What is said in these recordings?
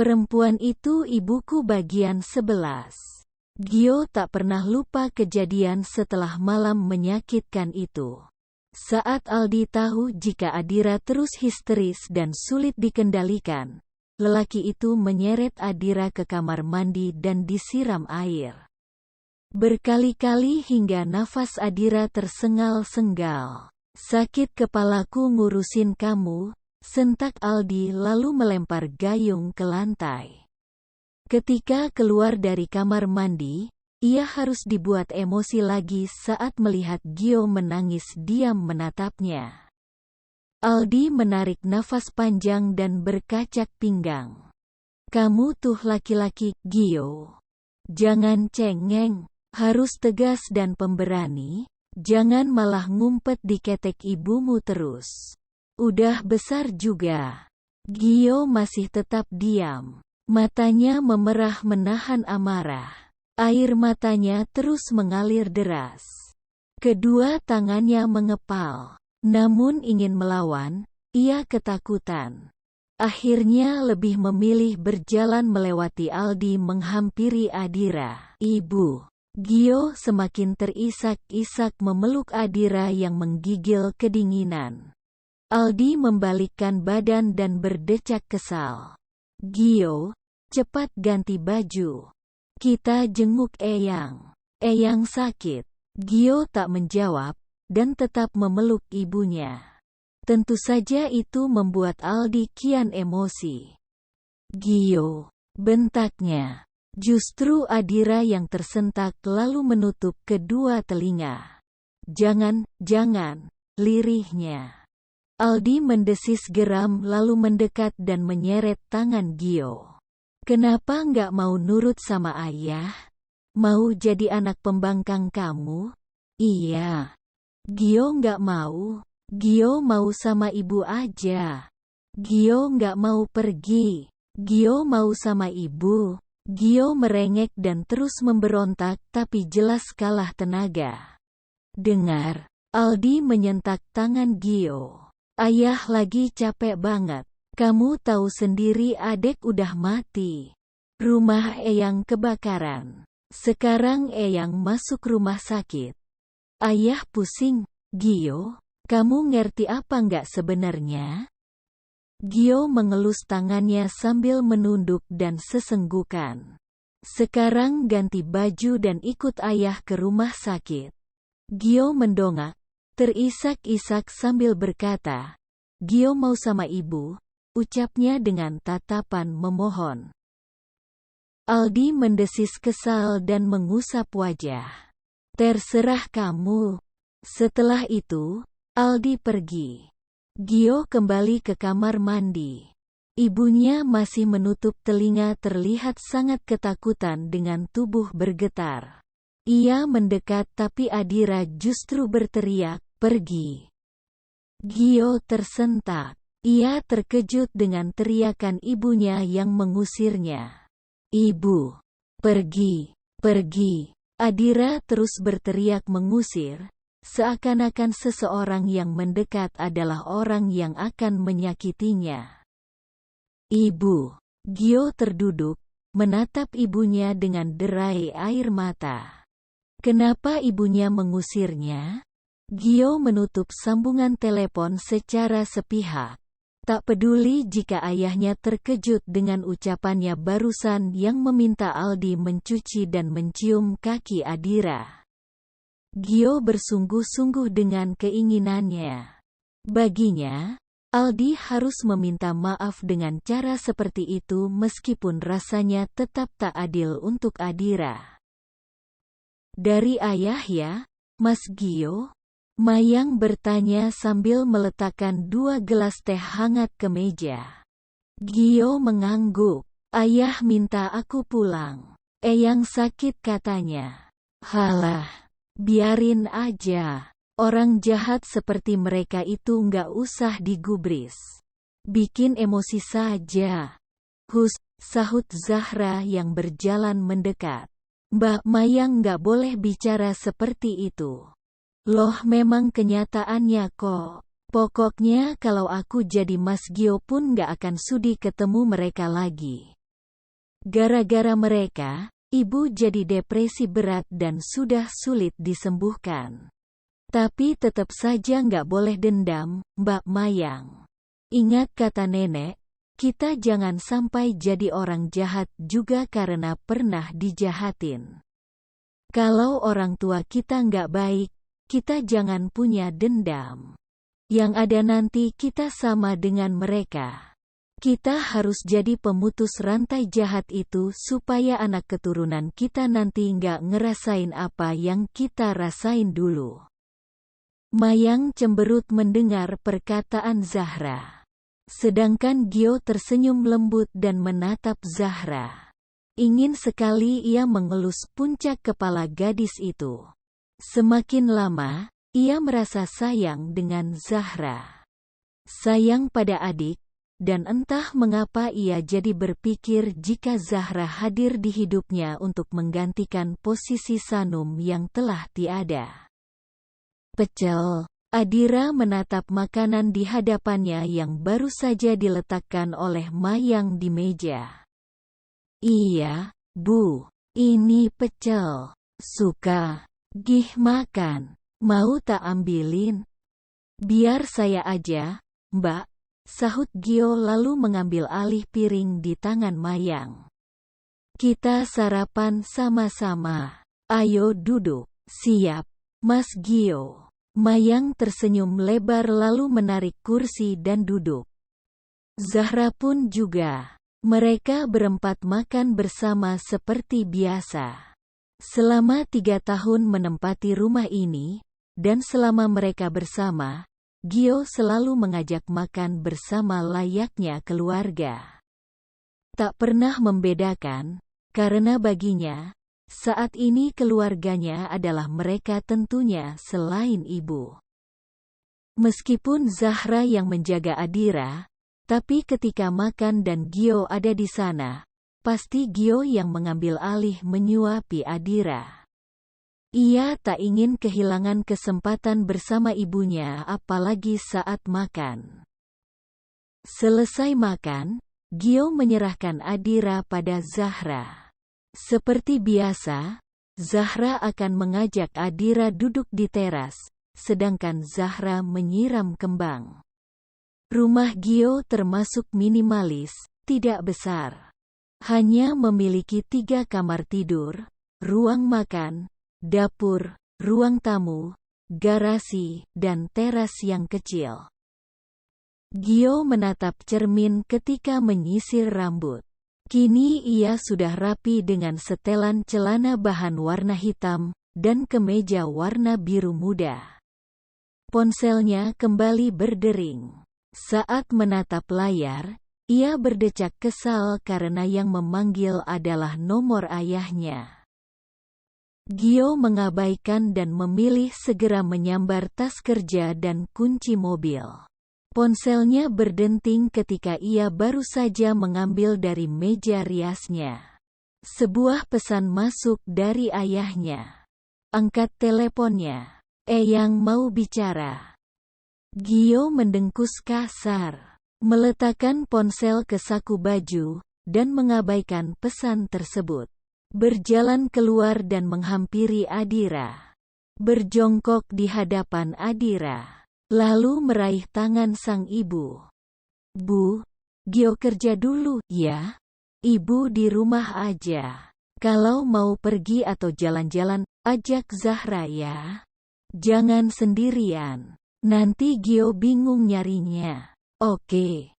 Perempuan itu ibuku bagian 11. Gio tak pernah lupa kejadian setelah malam menyakitkan itu. Saat Aldi tahu jika Adira terus histeris dan sulit dikendalikan, lelaki itu menyeret Adira ke kamar mandi dan disiram air. Berkali-kali hingga nafas Adira tersengal-sengal. "Sakit kepalaku ngurusin kamu," sentak Aldi lalu melempar gayung ke lantai. Ketika keluar dari kamar mandi, ia harus dibuat emosi lagi saat melihat Gio menangis diam menatapnya. Aldi menarik nafas panjang dan berkacak pinggang. "Kamu tuh laki-laki, Gio. Jangan cengeng, harus tegas dan pemberani, jangan malah ngumpet di ketek ibumu terus. Udah besar juga." Gio masih tetap diam. Matanya memerah menahan amarah. Air matanya terus mengalir deras. Kedua tangannya mengepal. Namun ingin melawan, ia ketakutan. Akhirnya lebih memilih berjalan melewati Aldi menghampiri Adira. "Ibu." Gio semakin terisak-isak memeluk Adira yang menggigil kedinginan. Aldi membalikkan badan dan berdecak kesal. "Gio, cepat ganti baju. Kita jenguk Eyang. Eyang sakit." Gio tak menjawab, dan tetap memeluk ibunya. Tentu saja itu membuat Aldi kian emosi. "Gio," bentaknya. Justru Adira yang tersentak lalu menutup kedua telinga. Jangan," lirihnya. Aldi mendesis geram lalu mendekat dan menyeret tangan Gio. "Kenapa nggak mau nurut sama ayah? Mau jadi anak pembangkang kamu?" "Iya." Gio nggak mau. Gio mau sama ibu aja. Gio nggak mau pergi. Gio mau sama ibu. Gio merengek dan terus memberontak tapi jelas kalah tenaga. "Dengar." Aldi menyentak tangan Gio. "Ayah lagi capek banget. Kamu tahu sendiri adek udah mati. Rumah Eyang kebakaran. Sekarang Eyang masuk rumah sakit. Ayah pusing." "Gio, kamu ngerti apa nggak sebenarnya?" Gio mengelus tangannya sambil menunduk dan sesenggukan. "Sekarang ganti baju dan ikut ayah ke rumah sakit." Gio mendongak, terisak-isak sambil berkata, "Gio mau sama ibu," ucapnya dengan tatapan memohon. Aldi mendesis kesal dan mengusap wajah. "Terserah kamu." Setelah itu, Aldi pergi. Gio kembali ke kamar mandi. Ibunya masih menutup telinga terlihat sangat ketakutan dengan tubuh bergetar. Ia mendekat tapi Adira justru berteriak, "Pergi." Gio tersentak. Ia terkejut dengan teriakan ibunya yang mengusirnya. "Ibu, pergi, pergi." Adira terus berteriak mengusir, seakan-akan seseorang yang mendekat adalah orang yang akan menyakitinya. "Ibu." Gio terduduk, menatap ibunya dengan derai air mata. Kenapa ibunya mengusirnya? Gio menutup sambungan telepon secara sepihak. Tak peduli jika ayahnya terkejut dengan ucapannya barusan yang meminta Aldi mencuci dan mencium kaki Adira. Gio bersungguh-sungguh dengan keinginannya. Baginya, Aldi harus meminta maaf dengan cara seperti itu meskipun rasanya tetap tak adil untuk Adira. "Dari ayah ya, Mas Gio?" Mayang bertanya sambil meletakkan 2 gelas teh hangat ke meja. Gio mengangguk. "Ayah minta aku pulang. Eyang sakit katanya." "Halah, biarin aja. Orang jahat seperti mereka itu nggak usah digubris. Bikin emosi saja." "Hus," sahut Zahra yang berjalan mendekat. "Mbak Mayang nggak boleh bicara seperti itu. Loh memang kenyataannya kok. Pokoknya kalau aku jadi Mas Gio pun nggak akan sudi ketemu mereka lagi." Gara-gara mereka, ibu jadi depresi berat dan sudah sulit disembuhkan. Tapi tetap saja nggak boleh dendam, Mbak Mayang. Ingat kata nenek, kita jangan sampai jadi orang jahat juga karena pernah dijahatin. Kalau orang tua kita nggak baik, kita jangan punya dendam. Yang ada nanti kita sama dengan mereka. Kita harus jadi pemutus rantai jahat itu supaya anak keturunan kita nanti nggak ngerasain apa yang kita rasain dulu. Mayang cemberut mendengar perkataan Zahra. Sedangkan Gio tersenyum lembut dan menatap Zahra. Ingin sekali ia mengelus puncak kepala gadis itu. Semakin lama, ia merasa sayang dengan Zahra. Sayang pada adik, dan entah mengapa ia jadi berpikir jika Zahra hadir di hidupnya untuk menggantikan posisi Sanum yang telah tiada. Pecel. Adira menatap makanan di hadapannya yang baru saja diletakkan oleh Mayang di meja. Iya, Bu. Ini pecel. Suka. Gih makan. Mau tak ambilin? Biar saya aja, Mbak. Sahut Gio lalu mengambil alih piring di tangan Mayang. Kita sarapan sama-sama. Ayo duduk. Siap, Mas Gio. Mayang tersenyum lebar lalu menarik kursi dan duduk. Zahra pun juga. Mereka berempat makan bersama seperti biasa. Selama 3 tahun menempati rumah ini, dan selama mereka bersama, Gio selalu mengajak makan bersama layaknya keluarga. Tak pernah membedakan, karena baginya, saat ini keluarganya adalah mereka tentunya selain ibu. Meskipun Zahra yang menjaga Adira, tapi ketika makan dan Gio ada di sana, pasti Gio yang mengambil alih menyuapi Adira. Ia tak ingin kehilangan kesempatan bersama ibunya apalagi saat makan. Selesai makan, Gio menyerahkan Adira pada Zahra. Seperti biasa, Zahra akan mengajak Adira duduk di teras, sedangkan Zahra menyiram kembang. Rumah Gio termasuk minimalis, tidak besar. Hanya memiliki 3 kamar tidur, ruang makan, dapur, ruang tamu, garasi, dan teras yang kecil. Gio menatap cermin ketika menyisir rambut. Kini ia sudah rapi dengan setelan celana bahan warna hitam, dan kemeja warna biru muda. Ponselnya kembali berdering. Saat menatap layar, ia berdecak kesal karena yang memanggil adalah nomor ayahnya. Gio mengabaikan dan memilih segera menyambar tas kerja dan kunci mobil. Ponselnya berdenting ketika ia baru saja mengambil dari meja riasnya. Sebuah pesan masuk dari ayahnya. Angkat teleponnya. Eyang mau bicara. Gio mendengkus kasar. Meletakkan ponsel ke saku baju, dan mengabaikan pesan tersebut. Berjalan keluar dan menghampiri Adira. Berjongkok di hadapan Adira. Lalu meraih tangan sang ibu. Bu, Gio kerja dulu, ya? Ibu di rumah aja. Kalau mau pergi atau jalan-jalan, ajak Zahra ya. Jangan sendirian. Nanti Gio bingung nyarinya. Oke.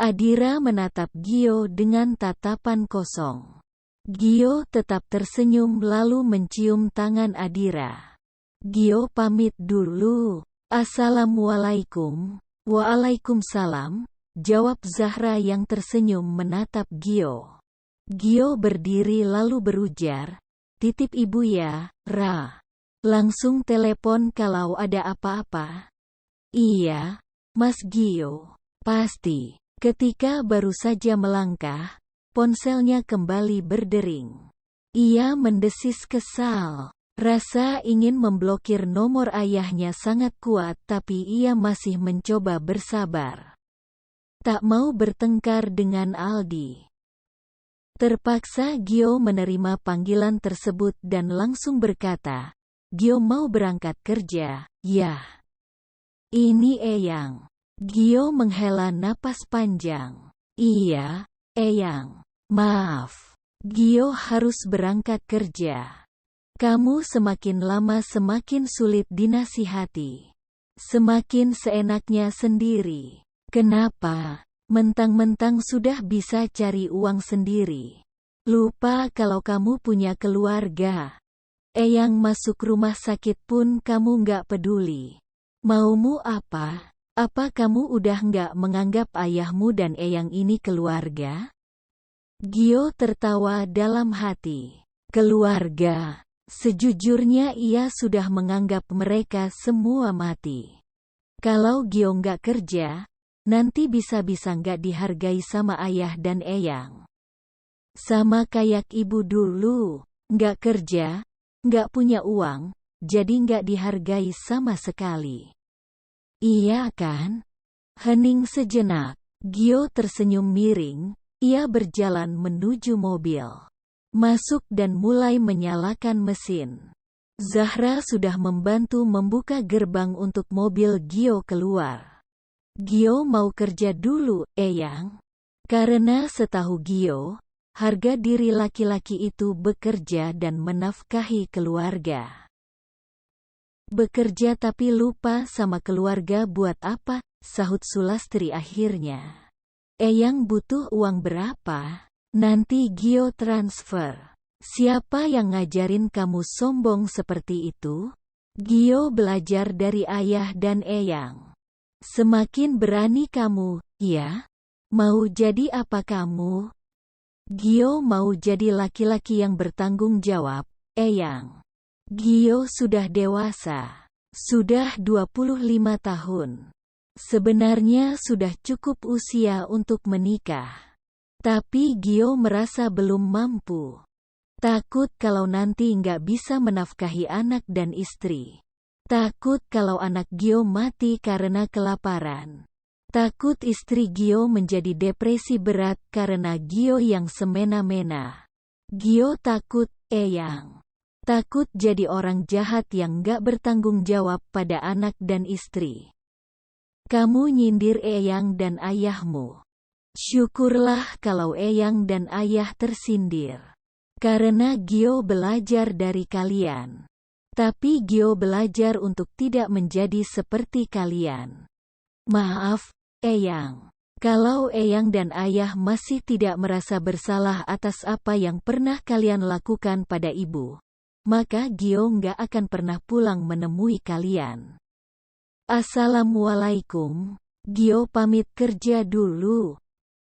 Adira menatap Gio dengan tatapan kosong. Gio tetap tersenyum lalu mencium tangan Adira. Gio pamit dulu. Assalamualaikum. Waalaikumsalam, jawab Zahra yang tersenyum menatap Gio. Gio berdiri lalu berujar, titip ibu ya, Ra. Langsung telepon kalau ada apa-apa. Iya, Mas Gio. Pasti. Ketika baru saja melangkah, ponselnya kembali berdering. Ia mendesis kesal. Rasa ingin memblokir nomor ayahnya sangat kuat tapi ia masih mencoba bersabar. Tak mau bertengkar dengan Aldi. Terpaksa Gio menerima panggilan tersebut dan langsung berkata, "Gio mau berangkat kerja, ya." "Ini Eyang." Gio menghela napas panjang. "Iya, Eyang. Maaf. Gio harus berangkat kerja." "Kamu semakin lama semakin sulit dinasihati. Semakin seenaknya sendiri. Kenapa? Mentang-mentang sudah bisa cari uang sendiri. Lupa kalau kamu punya keluarga. Eyang masuk rumah sakit pun kamu nggak peduli. Maumu apa? Apa kamu udah nggak menganggap ayahmu dan Eyang ini keluarga?" Gio tertawa dalam hati. Keluarga. Sejujurnya ia sudah menganggap mereka semua mati. Kalau Gio nggak kerja, nanti bisa-bisa nggak dihargai sama ayah dan Eyang. Sama kayak ibu dulu, nggak kerja, nggak punya uang, jadi nggak dihargai sama sekali. Iya kan? Hening sejenak, Gio tersenyum miring, ia berjalan menuju mobil. Masuk dan mulai menyalakan mesin. Zahra sudah membantu membuka gerbang untuk mobil Gio keluar. "Gio mau kerja dulu, Eyang." Karena setahu Gio, harga diri laki-laki itu bekerja dan menafkahi keluarga. "Bekerja tapi lupa sama keluarga buat apa?" sahut Sulastri akhirnya. "Eyang butuh uang berapa? Nanti Gio transfer." "Siapa yang ngajarin kamu sombong seperti itu?" "Gio belajar dari ayah dan Eyang." "Semakin berani kamu, ya? Mau jadi apa kamu?" "Gio mau jadi laki-laki yang bertanggung jawab, Eyang." Gio sudah dewasa. Sudah 25 tahun. Sebenarnya sudah cukup usia untuk menikah. Tapi Gio merasa belum mampu. Takut kalau nanti nggak bisa menafkahi anak dan istri. Takut kalau anak Gio mati karena kelaparan. Takut istri Gio menjadi depresi berat karena Gio yang semena-mena. Gio takut, Eyang. Takut jadi orang jahat yang nggak bertanggung jawab pada anak dan istri. Kamu nyindir Eyang dan ayahmu. Syukurlah kalau Eyang dan ayah tersindir. Karena Gio belajar dari kalian. Tapi Gio belajar untuk tidak menjadi seperti kalian. Maaf, Eyang. Kalau Eyang dan ayah masih tidak merasa bersalah atas apa yang pernah kalian lakukan pada ibu, maka Gio nggak akan pernah pulang menemui kalian. Assalamualaikum. Gio pamit kerja dulu.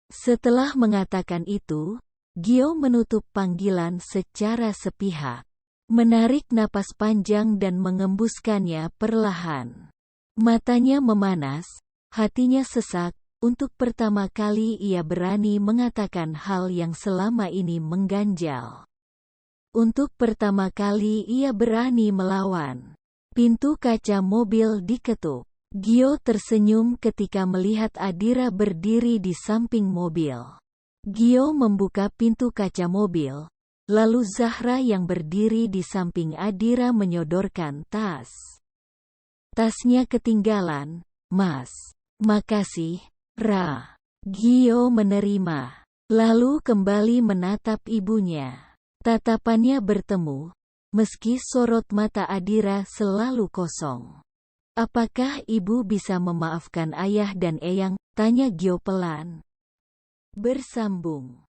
Setelah mengatakan itu, Gio menutup panggilan secara sepihak. Menarik napas panjang dan mengembuskannya perlahan. Matanya memanas, hatinya sesak. Untuk pertama kali ia berani mengatakan hal yang selama ini mengganjal. Untuk pertama kali ia berani melawan. Pintu kaca mobil diketuk. Gio tersenyum ketika melihat Adira berdiri di samping mobil. Gio membuka pintu kaca mobil, lalu Zahra yang berdiri di samping Adira menyodorkan tas. "Tasnya ketinggalan, Mas." "Makasih, Ra." Gio menerima, lalu kembali menatap ibunya. Tatapannya bertemu, meski sorot mata Adira selalu kosong. "Apakah ibu bisa memaafkan ayah dan Eyang?" tanya Gio pelan. Bersambung.